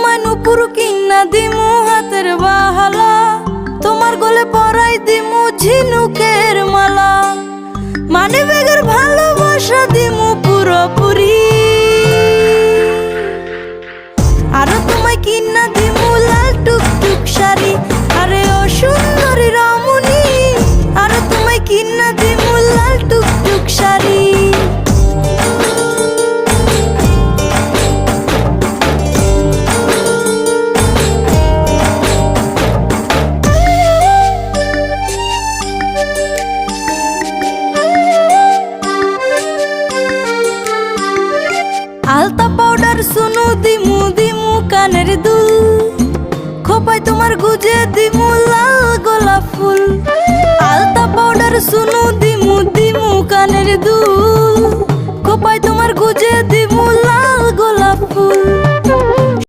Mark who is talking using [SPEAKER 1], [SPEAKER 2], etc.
[SPEAKER 1] তোমায় নুপুর কিনা দিমু হাতের বাহালা, তোমার গলে পরাই দিমু ঝিনুকের মালা, মানে বেগের ভালোবাসা দিমু পুরোপুরি। আরো তোমায় কিনা দিমু লাল টুকটুক শাড়ি, আরে ও সুন্দরী রমণী, আরো তোমায় কিনা দিমু লাল টুকটুক শাড়ি। আলতা পাউডার সুনু দিমু দিমু কানের দুল, খোপায় তোমার গুজে দিমু লাল গোলাপ ফুল। আলতা পাউডার সুনু দিমু দিমু কানের দুল,